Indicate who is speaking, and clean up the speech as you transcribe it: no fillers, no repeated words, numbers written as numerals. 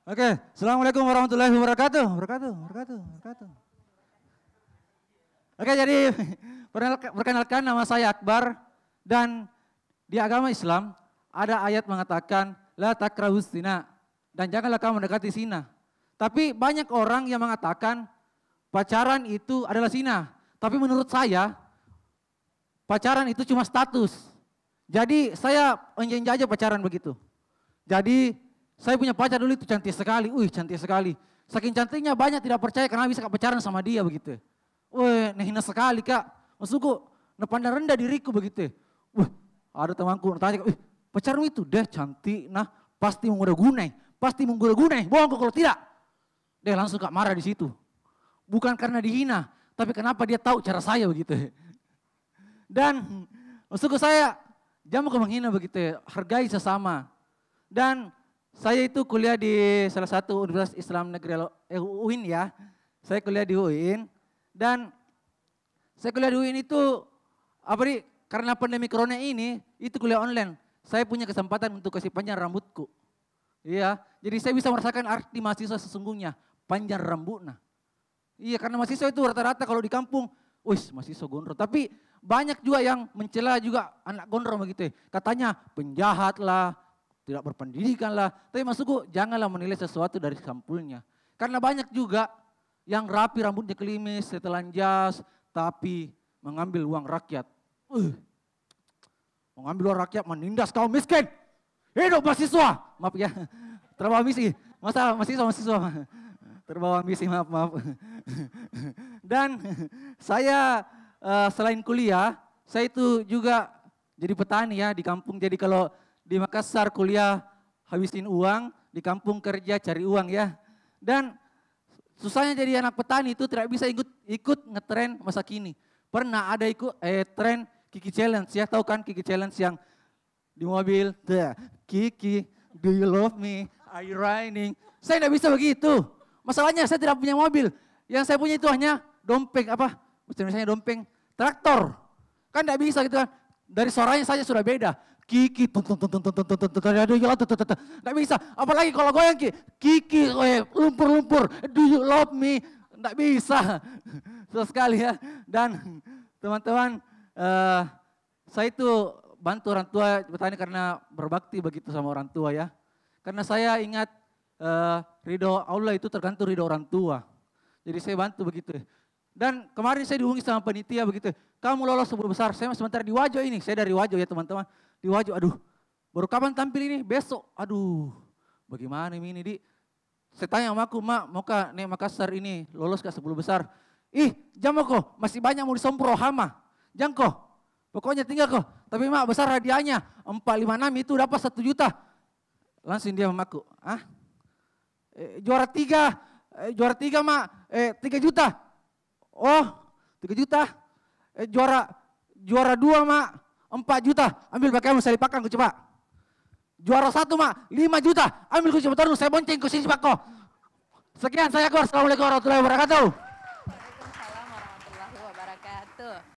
Speaker 1: Oke, Assalamualaikum warahmatullahi wabarakatuh. Oke, jadi perkenalkan nama saya Akbar dan di agama Islam ada ayat mengatakan la takrahus zina dan janganlah kamu mendekati zina. Tapi banyak orang yang mengatakan pacaran itu adalah zina. Tapi menurut saya pacaran itu cuma status. Jadi saya menjajah pacaran begitu. Jadi saya punya pacar dulu itu cantik sekali, cantik sekali. Saking cantiknya banyak tidak percaya karena bisa pacaran sama dia begitu. Hina sekali kak. Maksudku, pandang rendah diriku begitu. Ada temanku tanya, pacarmu itu deh cantik, nah pasti mengguna-gunai, bohong kalau tidak. Dia langsung kak marah di situ. Bukan karena dihina, tapi kenapa dia tahu cara saya begitu. Dan maksudku saya, jangan mau menghina begitu, hargai sesama. Dan saya itu kuliah di salah satu Universitas Islam Negeri UIN ya. Saya kuliah di UIN dan saya kuliah di UIN itu karena pandemi corona ini itu kuliah online. Saya punya kesempatan untuk kasih panjang rambutku. Iya, jadi saya bisa merasakan arti mahasiswa sesungguhnya, panjang rambutnya. Iya, karena mahasiswa itu rata-rata kalau di kampung, mahasiswa gondrong. Tapi banyak juga yang mencela juga anak gondrong begitu. Katanya penjahat lah, tidak berpendidikan lah. Tapi maksudku janganlah menilai sesuatu dari sampulnya. Karena banyak juga yang rapi rambutnya kelimis, setelan jas, tapi mengambil uang rakyat. Mengambil uang rakyat menindas kaum miskin. Hidup mahasiswa. Maaf ya, terbawa misi. Masalah mahasiswa. Terbawa misi, maaf. Dan saya selain kuliah, saya itu juga jadi petani ya di kampung. Jadi kalau di Makassar kuliah habisin uang, di kampung kerja cari uang ya. Dan susahnya jadi anak petani itu tidak bisa ikut ngetren masa kini. Pernah ada ikut tren Kiki Challenge ya, tahu kan Kiki Challenge yang di mobil. Kiki, do you love me? Are you riding? Saya tidak bisa begitu. Masalahnya saya tidak punya mobil. Yang saya punya itu hanya dompeng misalnya dompeng traktor. Kan tidak bisa gitu kan. Dari suaranya saja sudah beda. Kiki, tidak bisa. Apalagi kalau goyang Kiki, lumpur, do you love me? Tidak bisa. Susah sekali ya. Dan teman-teman, saya itu bantu orang tua bertani karena berbakti begitu sama orang tua ya. Karena saya ingat ridho Allah itu tergantung ridho orang tua. Jadi saya bantu begitu. Dan kemarin saya dihubungi sama panitia begitu. Kamu lolos 10 besar, saya sebentar di Wajo ini. Saya dari Wajo ya teman-teman. Di Wajo, baru kapan tampil ini? Besok, bagaimana ini Di? Saya tanya sama aku, Mak, mau kah nih Makassar ini lolos ke 10 besar? Jangan kok, masih banyak mau disompro hama. Jangan kok, pokoknya tinggal kok. Tapi Mak besar hadiahnya, 456 itu dapat 1 juta. Langsung dia sama aku, juara 3 Mak, 3 juta. Oh, 3 juta. Juara 2 Mak, 4 juta, ambil pakaian saya dipakai aku coba. Juara 1 Mak, 5 juta, ambil ku coba taruh, saya bonceng ku sini Pak. Sekian saya Akbar, assalamualaikum warahmatullahi wabarakatuh.